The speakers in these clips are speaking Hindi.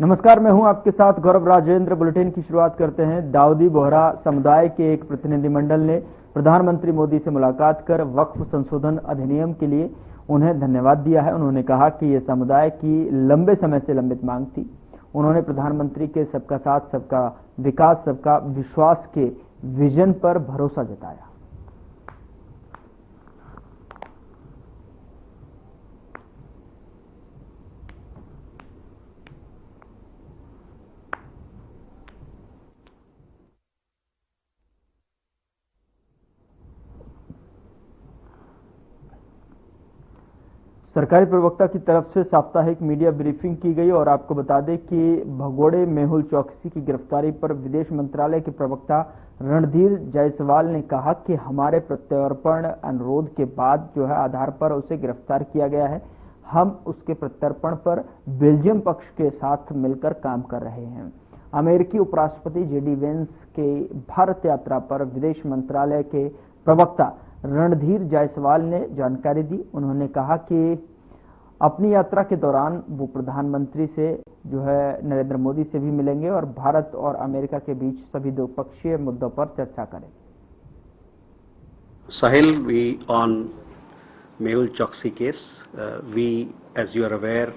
नमस्कार, मैं हूं आपके साथ गौरव राजेंद्र। बुलेटिन की शुरुआत करते हैं। दाऊदी बोहरा समुदाय के एक प्रतिनिधिमंडल ने प्रधानमंत्री मोदी से मुलाकात कर वक्फ संशोधन अधिनियम के लिए उन्हें धन्यवाद दिया है। उन्होंने कहा कि यह समुदाय की लंबे समय से लंबित मांग थी। उन्होंने प्रधानमंत्री के सबका साथ सबका विकास सबका विश्वास के विजन पर भरोसा जताया। सरकारी प्रवक्ता की तरफ से साप्ताहिक मीडिया ब्रीफिंग की गई और आपको बता दें कि भगोड़े मेहुल चौकसी की गिरफ्तारी पर विदेश मंत्रालय के प्रवक्ता रणधीर जायसवाल ने कहा कि हमारे प्रत्यर्पण अनुरोध के बाद जो है आधार पर उसे गिरफ्तार किया गया है। हम उसके प्रत्यर्पण पर बेल्जियम पक्ष के साथ मिलकर काम कर रहे हैं। अमेरिकी उपराष्ट्रपति जेडी वेंस के भारत यात्रा पर विदेश मंत्रालय के प्रवक्ता रणधीर जायसवाल ने जानकारी दी। उन्होंने कहा कि अपनी यात्रा के दौरान वो प्रधानमंत्री से जो है नरेंद्र मोदी से भी मिलेंगे और भारत और अमेरिका के बीच सभी द्विपक्षीय मुद्दों पर चर्चा करेंगे। Sahil, we on Mehul Choksi case, we, as you are aware,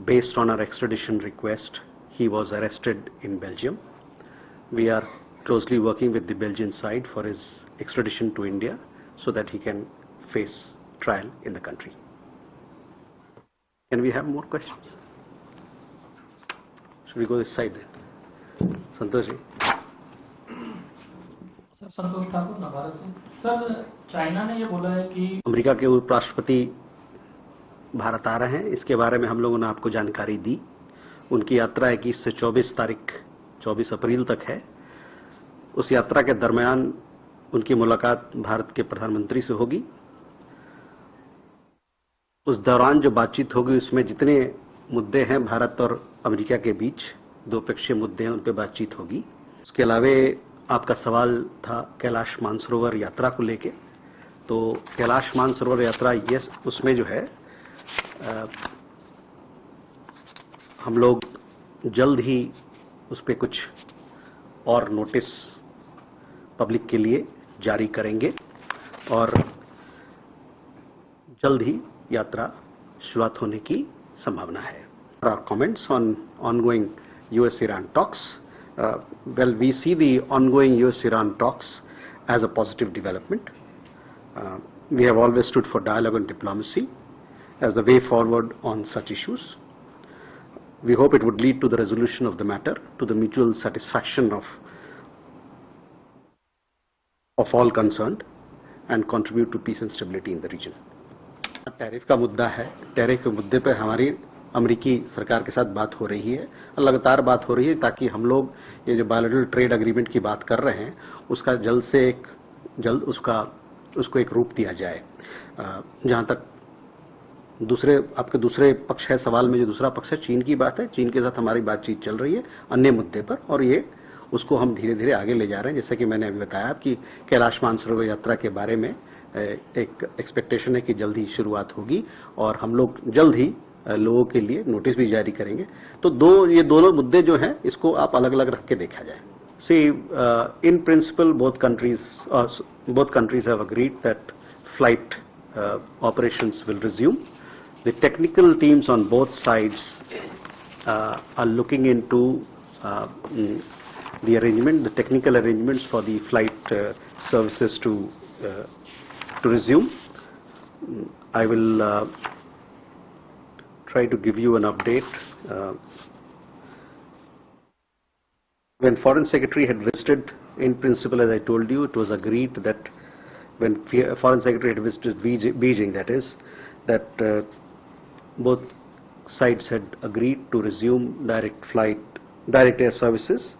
based on our extradition request, he was arrested in Belgium. We are closely working with the Belgian side for his extradition to India, so that he can face trial in the country. Can we have more questions? Should we go this side? Santosh ji. Sir, Santosh Thakur Nawada से। सर, चाइना ने ये बोला है कि अमेरिका के उपराष्ट्रपति भारत आ रहे हैं। इसके बारे में हम लोगों ने आपको जानकारी दी। उनकी यात्रा 21 से 24 अप्रैल तक है। उस यात्रा के दरमियान उनकी मुलाकात भारत के प्रधानमंत्री से होगी। उस दौरान जो बातचीत होगी उसमें जितने मुद्दे हैं भारत और अमेरिका के बीच द्विपक्षीय मुद्दे हैं उन पर बातचीत होगी। उसके अलावा आपका सवाल था कैलाश मानसरोवर यात्रा को लेके। तो कैलाश मानसरोवर यात्रा यस, उसमें जो है हम लोग जल्द ही उस पर कुछ और नोटिस पब्लिक के लिए जारी करेंगे और जल्द ही यात्रा शुरुआत होने की संभावना है। Our comments on ongoing US-Iran talks. Well, we see the ongoing US-Iran talks as a positive development. We have always stood for dialogue and diplomacy as the way forward on such issues. We hope it would lead to the resolution of the matter to the mutual satisfaction of all concerned and contribute to peace and stability in the region. Tariff का मुद्दा है। टैरिफ के मुद्दे पर हमारी अमेरिकी सरकार के साथ बात हो रही है और लगातार बात हो रही है ताकि हम लोग ये जो बायलैटरल ट्रेड एग्रीमेंट की बात कर रहे हैं उसका जल्द उसको एक रूप दिया जाए। जहां तक आपके दूसरे पक्ष है सवाल में, जो दूसरा पक्ष है चीन की बात है। चीन के साथ हमारी बातचीत चल रही है अन्य मुद्दे पर और ये उसको हम धीरे धीरे आगे ले जा रहे हैं। जैसे कि मैंने अभी बताया कि कैलाश मानसरोवर यात्रा के बारे में एक एक्सपेक्टेशन है कि जल्द ही शुरुआत होगी और हम लोग जल्द ही लोगों के लिए नोटिस भी जारी करेंगे। तो ये दोनों मुद्दे जो हैं इसको आप अलग अलग रख के देखा जाए। See, in principle, both countries have agreed that flight operations will resume. The technical teams on both sides are looking into the arrangement, the technical arrangements for the flight services to resume. I will try to give you an update. When Foreign Secretary had visited, in principle, as I told you, it was agreed that when Foreign Secretary had visited Beijing, that is, that both sides had agreed to resume direct air services.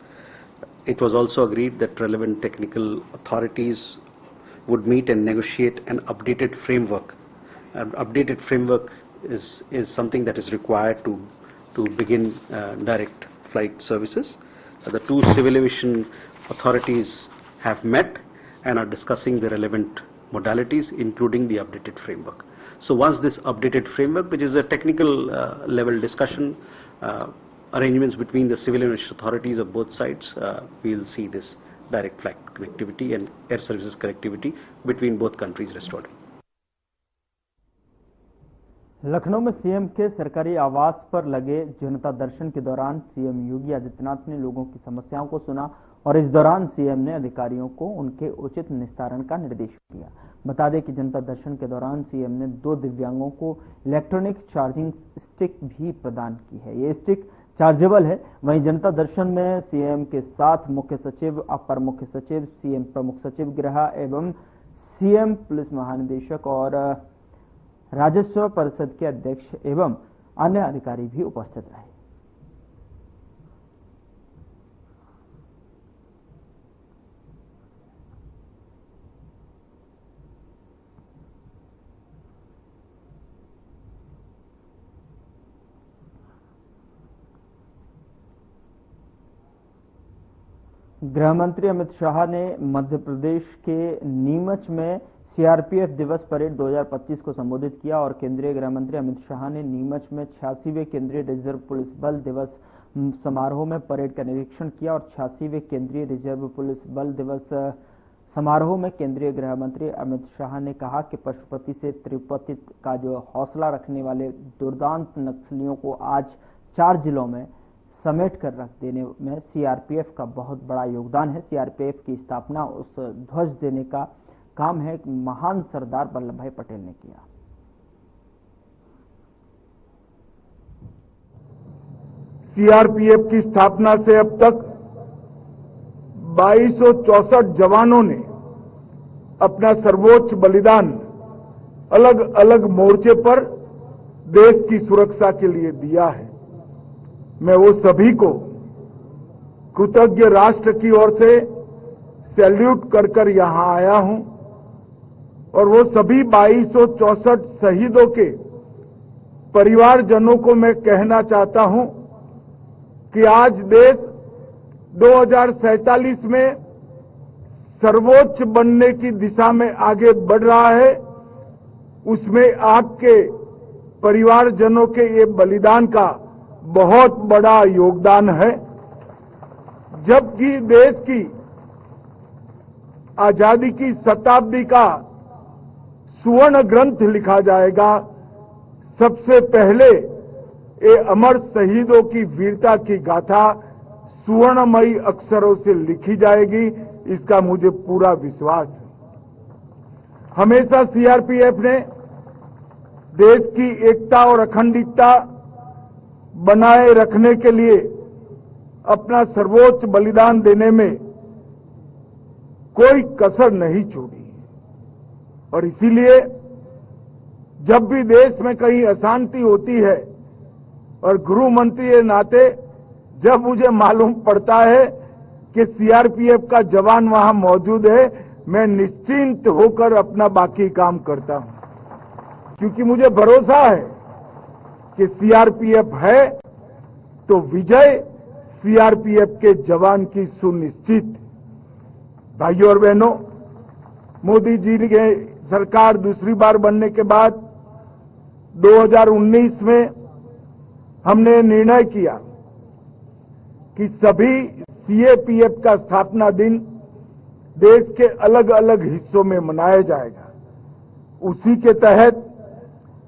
It was also agreed that relevant technical authorities would meet and negotiate an updated framework. An updated framework is something that is required to begin direct flight services. The two civil aviation authorities have met and are discussing the relevant modalities, including the updated framework. So once this updated framework, which is a technical level discussion, arrangements between the civil and military authorities of both sides, we will see this direct flight connectivity and air services connectivity between both countries restored. Lucknow में सीएम के सरकारी आवास पर लगे जनता दर्शन के दौरान सीएम योगी आदित्यनाथ ने लोगों की समस्याओं को सुना और इस दौरान सीएम ने अधिकारियों को उनके उचित निस्तारण का निर्देश दिया। बता दें कि जनता दर्शन के दौरान सीएम ने 2 दिव्यांगों को इलेक्ट्रॉनिक चार्जिंग स्टिक भी प्रदान की है। ये स्टिक चार्जेबल है। वहीं जनता दर्शन में सीएम के साथ मुख्य सचिव, अपर मुख्य सचिव, सीएम प्रमुख सचिव गृह एवं सीएम पुलिस महानिदेशक और राजस्व परिषद के अध्यक्ष एवं अन्य अधिकारी भी उपस्थित रहे। गृह मंत्री अमित शाह ने मध्य प्रदेश के नीमच में सीआरपीएफ दिवस परेड 2025 को संबोधित किया और केंद्रीय गृह मंत्री अमित शाह ने नीमच में 86वें केंद्रीय रिजर्व पुलिस बल दिवस समारोह में परेड का निरीक्षण किया और 86वें केंद्रीय रिजर्व पुलिस बल दिवस समारोह में केंद्रीय गृह मंत्री अमित शाह ने कहा कि पशुपति से तिरुपति का जो हौसला रखने वाले दुर्दांत नक्सलियों को आज 4 जिलों में समेट कर रख देने में सीआरपीएफ का बहुत बड़ा योगदान है। सीआरपीएफ की स्थापना उस ध्वज देने का काम है महान सरदार वल्लभ भाई पटेल ने किया। सीआरपीएफ की स्थापना से अब तक 2264 जवानों ने अपना सर्वोच्च बलिदान अलग अलग मोर्चे पर देश की सुरक्षा के लिए दिया है। मैं वो सभी को कृतज्ञ राष्ट्र की ओर से सैल्यूट कर यहां आया हूं और वो सभी 2264 शहीदों के परिवारजनों को मैं कहना चाहता हूं कि आज देश 2047 में सर्वोच्च बनने की दिशा में आगे बढ़ रहा है। उसमें आपके परिवारजनों के ये बलिदान का बहुत बड़ा योगदान है। जबकि देश की आजादी की शताब्दी का सुवर्ण ग्रंथ लिखा जाएगा, सबसे पहले ये अमर शहीदों की वीरता की गाथा सुवर्णमयी अक्षरों से लिखी जाएगी, इसका मुझे पूरा विश्वास है। हमेशा सीआरपीएफ ने देश की एकता और अखंडता बनाए रखने के लिए अपना सर्वोच्च बलिदान देने में कोई कसर नहीं छोड़ी और इसीलिए जब भी देश में कहीं अशांति होती है और गृह मंत्री के नाते जब मुझे मालूम पड़ता है कि सीआरपीएफ का जवान वहां मौजूद है, मैं निश्चिंत होकर अपना बाकी काम करता हूं, क्योंकि मुझे भरोसा है कि सीआरपीएफ है तो विजय सीआरपीएफ के जवान की सुनिश्चित। भाइयों और बहनों, मोदी जी की सरकार दूसरी बार बनने के बाद 2019 में हमने निर्णय किया कि सभी सीएपीएफ का स्थापना दिन देश के अलग अलग हिस्सों में मनाया जाएगा। उसी के तहत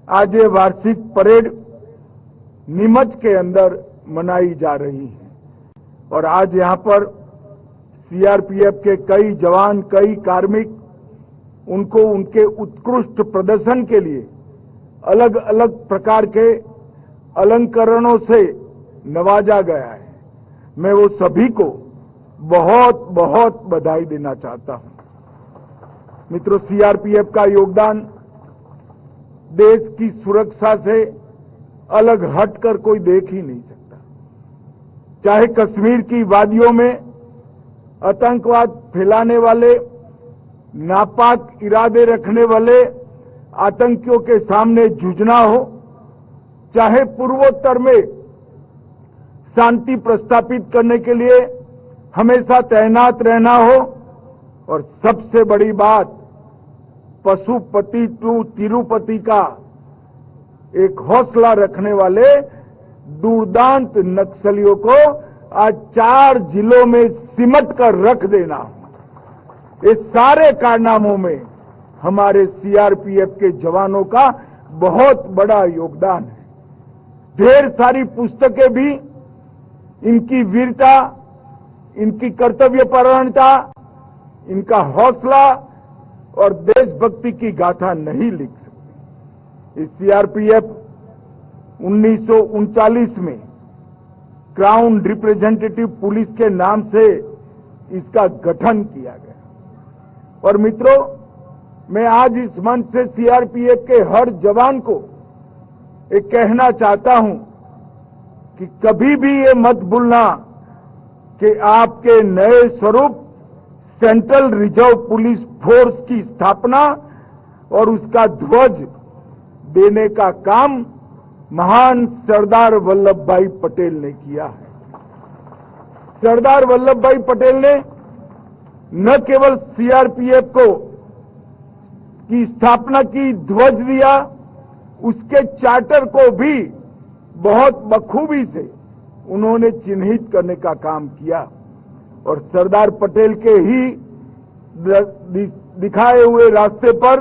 आज ये वार्षिक परेड नीमच के अंदर मनाई जा रही है और आज यहां पर सीआरपीएफ के कई जवान, कई कार्मिक, उनको उनके उत्कृष्ट प्रदर्शन के लिए अलग अलग प्रकार के अलंकरणों से नवाजा गया है। मैं वो सभी को बहुत बहुत बधाई देना चाहता हूं। मित्रों, सीआरपीएफ का योगदान देश की सुरक्षा से अलग हटकर कोई देख ही नहीं सकता। चाहे कश्मीर की वादियों में आतंकवाद फैलाने वाले, नापाक इरादे रखने वाले आतंकियों के सामने जूझना हो, चाहे पूर्वोत्तर में शांति प्रस्थापित करने के लिए हमेशा तैनात रहना हो, और सबसे बड़ी बात पशुपति टू तिरुपति का एक हौसला रखने वाले दुर्दांत नक्सलियों को आज 4 जिलों में सिमट कर रख देना, इस सारे कारनामों में हमारे सीआरपीएफ के जवानों का बहुत बड़ा योगदान है। ढेर सारी पुस्तकें भी इनकी वीरता, इनकी कर्तव्यपरायणता, इनका हौसला और देशभक्ति की गाथा नहीं लिख सकती। इस सीआरपीएफ 1939 में क्राउन रिप्रेजेंटेटिव पुलिस के नाम से इसका गठन किया गया। और मित्रों, मैं आज इस मंच से सीआरपीएफ के हर जवान को एक कहना चाहता हूं कि कभी भी ये मत भूलना कि आपके नए स्वरूप सेंट्रल रिजर्व पुलिस फोर्स की स्थापना और उसका ध्वज देने का काम महान सरदार वल्लभ भाई पटेल ने किया है। सरदार वल्लभ भाई पटेल ने न केवल सीआरपीएफ की स्थापना की, ध्वज दिया, उसके चार्टर को भी बहुत बखूबी से उन्होंने चिन्हित करने का काम किया और सरदार पटेल के ही दिखाए हुए रास्ते पर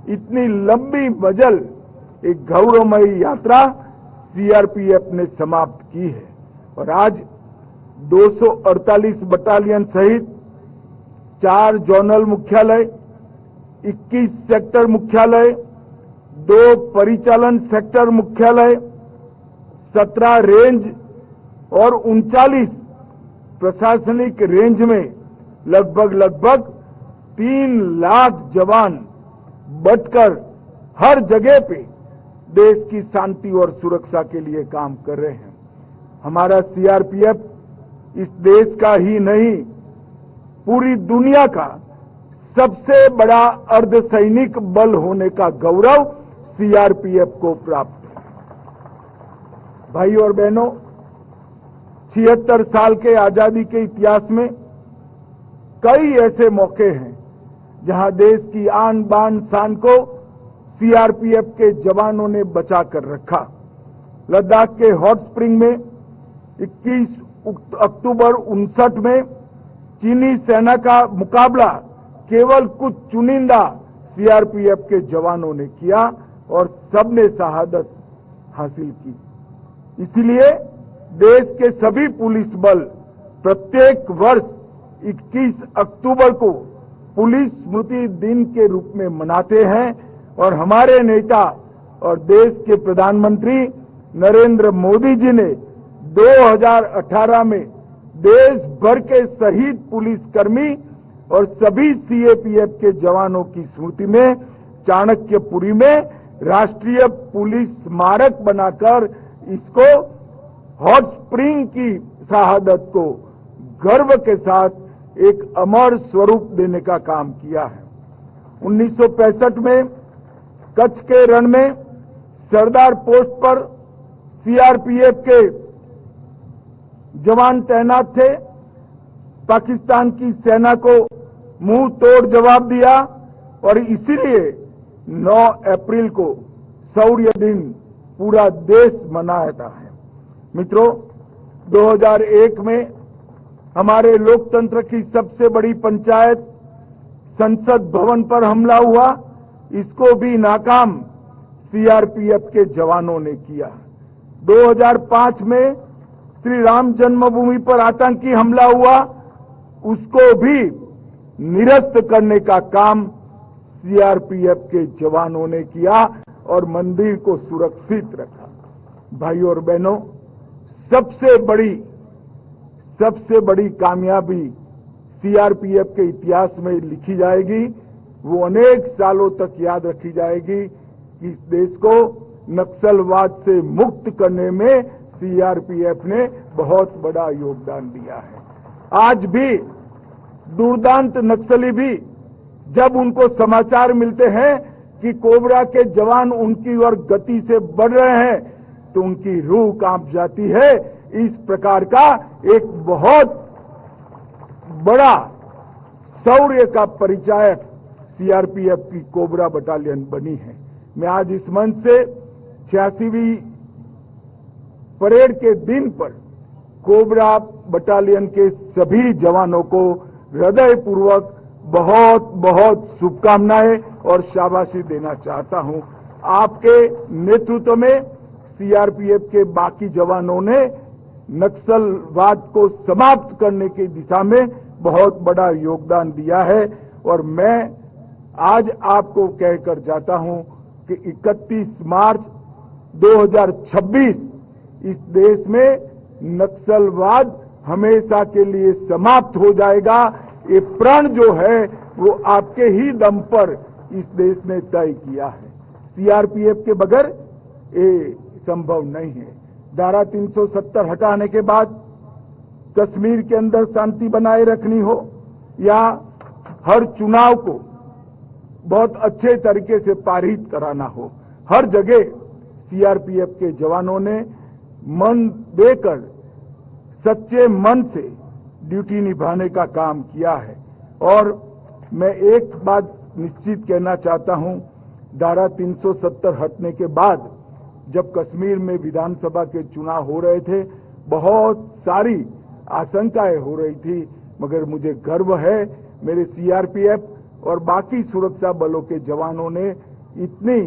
इतनी लंबी मजल एक गौरवमयी यात्रा सीआरपीएफ ने समाप्त की है। और आज 248 बटालियन सहित 4 जोनल मुख्यालय, 21 सेक्टर मुख्यालय, 2 परिचालन सेक्टर मुख्यालय, 17 रेंज और 39 प्रशासनिक रेंज में लगभग 3 लाख जवान बटकर हर जगह पे देश की शांति और सुरक्षा के लिए काम कर रहे हैं। हमारा सीआरपीएफ इस देश का ही नहीं, पूरी दुनिया का सबसे बड़ा अर्धसैनिक बल होने का गौरव सीआरपीएफ को प्राप्त है। भाई और बहनों, 76 साल के आजादी के इतिहास में कई ऐसे मौके हैं जहां देश की आन बान शान को सीआरपीएफ के जवानों ने बचा कर रखा। लद्दाख के हॉट स्प्रिंग में 21 अक्टूबर 59 में चीनी सेना का मुकाबला केवल कुछ चुनिंदा सीआरपीएफ के जवानों ने किया और सबने शहादत हासिल की। इसलिए देश के सभी पुलिस बल प्रत्येक वर्ष 21 अक्टूबर को पुलिस स्मृति दिन के रूप में मनाते हैं और हमारे नेता और देश के प्रधानमंत्री नरेंद्र मोदी जी ने 2018 में देश भर के शहीद पुलिसकर्मी और सभी सीएपीएफ के जवानों की स्मृति में चाणक्यपुरी में राष्ट्रीय पुलिस स्मारक बनाकर इसको हॉट स्प्रिंग की शहादत को गर्व के साथ एक अमर स्वरूप देने का काम किया है। 1965 में कच्छ के रण में सरदार पोस्ट पर सीआरपीएफ के जवान तैनात थे। पाकिस्तान की सेना को मुंह तोड़ जवाब दिया और इसीलिए 9 अप्रैल को शौर्य दिन पूरा देश मनाता है। मित्रों, 2001 में हमारे लोकतंत्र की सबसे बड़ी पंचायत संसद भवन पर हमला हुआ, इसको भी नाकाम सीआरपीएफ के जवानों ने किया। 2005 में श्री राम जन्मभूमि पर आतंकी हमला हुआ, उसको भी निरस्त करने का काम सीआरपीएफ के जवानों ने किया और मंदिर को सुरक्षित रखा। भाइयों और बहनों, सबसे बड़ी कामयाबी सीआरपीएफ के इतिहास में लिखी जाएगी, वो अनेक सालों तक याद रखी जाएगी कि इस देश को नक्सलवाद से मुक्त करने में सीआरपीएफ ने बहुत बड़ा योगदान दिया है। आज भी दुर्दांत नक्सली भी जब उनको समाचार मिलते हैं कि कोबरा के जवान उनकी ओर गति से बढ़ रहे हैं तो उनकी रूह कांप जाती है। इस प्रकार का एक बहुत बड़ा शौर्य का परिचायक सीआरपीएफ की कोबरा बटालियन बनी है। मैं आज इस मंच से 86वीं परेड के दिन पर कोबरा बटालियन के सभी जवानों को हृदयपूर्वक बहुत बहुत शुभकामनाएं और शाबाशी देना चाहता हूं। आपके नेतृत्व में सीआरपीएफ के बाकी जवानों ने नक्सलवाद को समाप्त करने की दिशा में बहुत बड़ा योगदान दिया है और मैं आज आपको कहकर जाता हूं कि 31 मार्च 2026 इस देश में नक्सलवाद हमेशा के लिए समाप्त हो जाएगा। ये प्रण जो है वो आपके ही दम पर इस देश ने तय किया है। सीआरपीएफ के बगैर ये संभव नहीं है। धारा 370 हटाने के बाद कश्मीर के अंदर शांति बनाए रखनी हो या हर चुनाव को बहुत अच्छे तरीके से पारित कराना हो, हर जगह सीआरपीएफ के जवानों ने मन देकर सच्चे मन से ड्यूटी निभाने का काम किया है। और मैं एक बात निश्चित कहना चाहता हूं, धारा 370 हटने के बाद जब कश्मीर में विधानसभा के चुनाव हो रहे थे, बहुत सारी आशंकाएं हो रही थी, मगर मुझे गर्व है मेरे सीआरपीएफ और बाकी सुरक्षा बलों के जवानों ने इतनी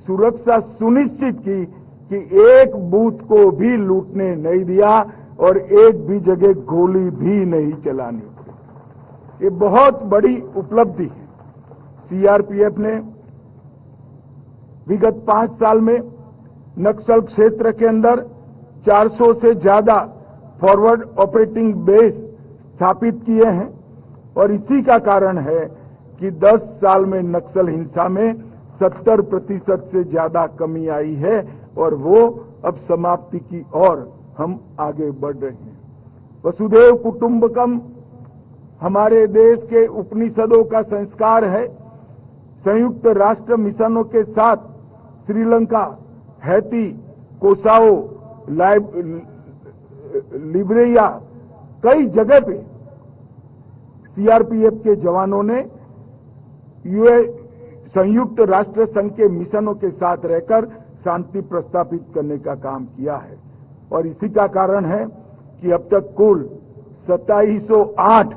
सुरक्षा सुनिश्चित की कि एक बूथ को भी लूटने नहीं दिया और एक भी जगह गोली भी नहीं चलानी। ये बहुत बड़ी उपलब्धि है। सीआरपीएफ ने विगत 5 साल में नक्सल क्षेत्र के अंदर 400 से ज्यादा फॉरवर्ड ऑपरेटिंग बेस स्थापित किए हैं और इसी का कारण है कि 10 साल में नक्सल हिंसा में 70% से ज्यादा कमी आई है और वो अब समाप्ति की ओर हम आगे बढ़ रहे हैं। वसुधैव कुटुंबकम हमारे देश के उपनिषदों का संस्कार है। संयुक्त राष्ट्र मिशनों के साथ श्रीलंका, हैती, कोसाओ, लिब्रिया कई जगह पे सीआरपीएफ के जवानों ने संयुक्त राष्ट्र संघ के मिशनों के साथ रहकर शांति प्रस्थापित करने का काम किया है और इसी का कारण है कि अब तक कुल 2708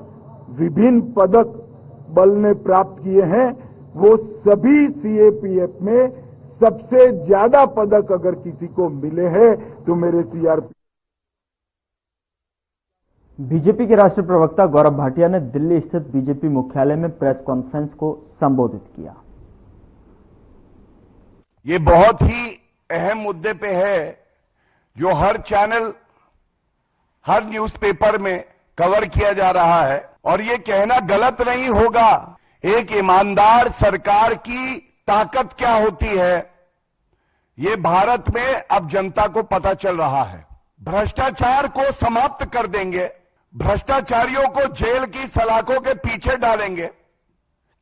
विभिन्न पदक बल ने प्राप्त किए हैं। वो सभी सीएपीएफ में सबसे ज्यादा पदक अगर किसी को मिले हैं तो मेरे सीआरपीएफ। बीजेपी के राष्ट्रीय प्रवक्ता गौरव भाटिया ने दिल्ली स्थित बीजेपी मुख्यालय में प्रेस कॉन्फ्रेंस को संबोधित किया। ये बहुत ही अहम मुद्दे पे है जो हर चैनल, हर न्यूज़पेपर में कवर किया जा रहा है और ये कहना गलत नहीं होगा। एक ईमानदार सरकार की ताकत क्या होती है, ये भारत में अब जनता को पता चल रहा है। भ्रष्टाचार को समाप्त कर देंगे, भ्रष्टाचारियों को जेल की सलाखों के पीछे डालेंगे,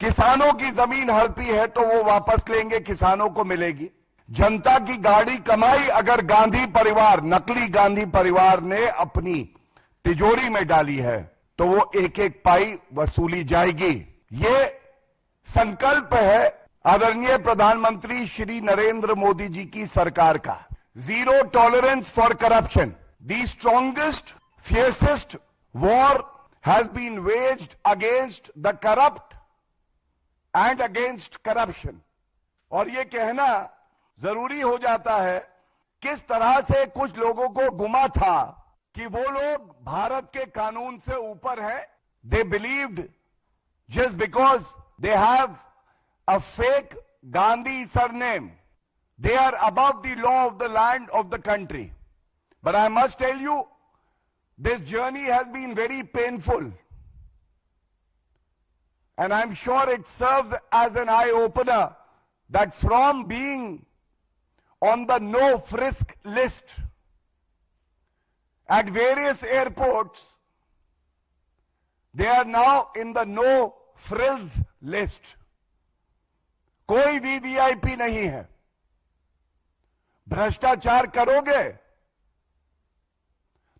किसानों की जमीन हड़पी है तो वो वापस लेंगे, किसानों को मिलेगी। जनता की गाड़ी कमाई अगर गांधी परिवार, नकली गांधी परिवार ने अपनी तिजोरी में डाली है तो वो एक एक पाई वसूली जाएगी। ये संकल्प है आदरणीय प्रधानमंत्री श्री नरेंद्र मोदी जी की सरकार का। Zero tolerance for corruption, the strongest fiercest war has been waged against the corrupt and against corruption. और ये कहना जरूरी हो जाता है, किस तरह से कुछ लोगों को गुमा था कि वो लोग भारत के कानून से ऊपर हैं। They believed just because they have a fake Gandhi surname, they are above the law of the land of the country. But I must tell you, this journey has been very painful. And I'm sure it serves as an eye-opener that from being on the no-frisk list at various airports, they are now in the no-frills list. कोई भी वीआईपी नहीं है। भ्रष्टाचार करोगे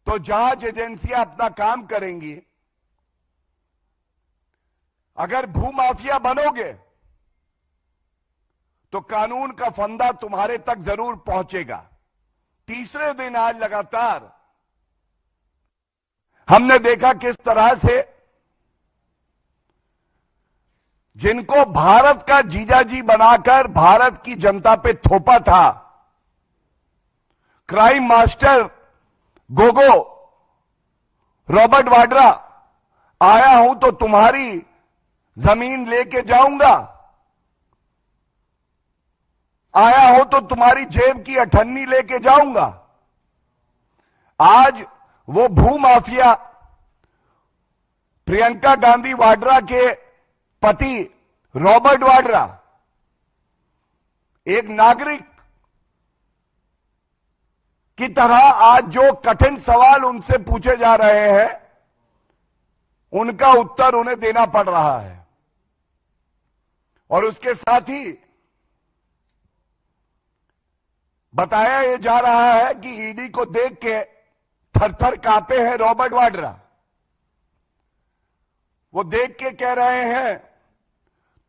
तो जांच एजेंसियां अपना काम करेंगी, अगर भूमाफिया बनोगे तो कानून का फंदा तुम्हारे तक जरूर पहुंचेगा। तीसरे दिन आज लगातार हमने देखा किस तरह से जिनको भारत का जीजाजी बनाकर भारत की जनता पे थोपा था, crime master Gogo Robert Vadra, आया हूं तो तुम्हारी जमीन लेके जाऊंगा, आया हूं तो तुम्हारी जेब की अठन्नी लेके जाऊंगा। आज वो भूमाफिया प्रियंका गांधी वाड्रा के पति रॉबर्ट वाड्रा एक नागरिक की तरह आज जो कठिन सवाल उनसे पूछे जा रहे हैं, उनका उत्तर उन्हें देना पड़ रहा है। और उसके साथ ही बताया यह जा रहा है कि ईडी को देख के थर-थर कांपे हैं रॉबर्ट वाड्रा। वो देख के कह रहे हैं,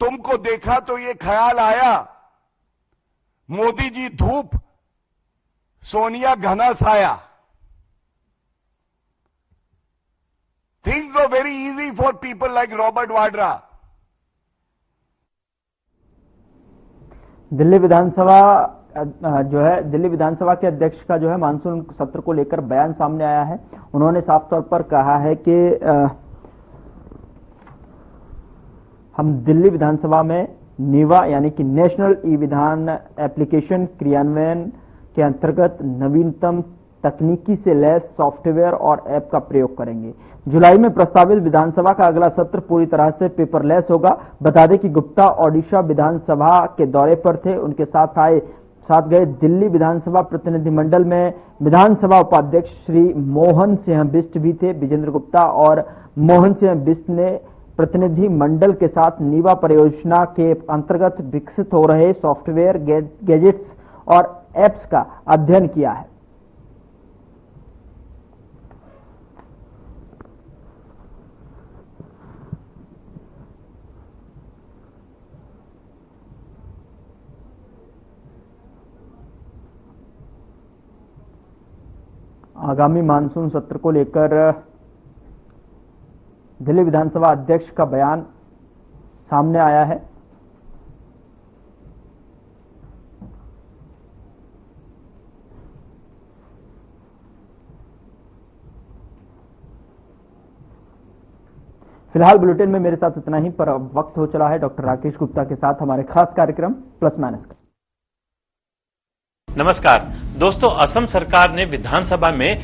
तुमको देखा तो ये ख्याल आया, मोदी जी धूप, सोनिया घना साया। Things are very easy for people like Robert Vadra. Delhi विधानसभा दिल्ली विधानसभा के अध्यक्ष का जो है मानसून सत्र को लेकर बयान सामने आया है। उन्होंने साफ तौर पर कहा है कि हम दिल्ली विधानसभा में नीवा यानी कि नेशनल ई विधान एप्लीकेशन क्रियान्वयन के अंतर्गत नवीनतम तकनीकी से लैस सॉफ्टवेयर और ऐप का प्रयोग करेंगे। जुलाई में प्रस्तावित विधानसभा का अगला सत्र पूरी तरह से पेपरलेस होगा। बता दें कि गुप्ता ओडिशा विधानसभा के दौरे पर थे। उनके साथ गए दिल्ली विधानसभा प्रतिनिधिमंडल में विधानसभा उपाध्यक्ष श्री मोहन सिंह बिष्ट भी थे। विजेंद्र गुप्ता और मोहन सिंह बिष्ट ने प्रतिनिधि मंडल के साथ नीवा परियोजना के अंतर्गत विकसित हो रहे सॉफ्टवेयर, गैजेट्स और ऐप्स का अध्ययन किया है। आगामी मानसून सत्र को लेकर दिल्ली विधानसभा अध्यक्ष का बयान सामने आया है। फिलहाल बुलेटिन में मेरे साथ इतना ही, पर अब वक्त हो चला है डॉक्टर राकेश गुप्ता के साथ हमारे खास कार्यक्रम प्लस माइनस का। नमस्कार दोस्तों, असम सरकार ने विधानसभा में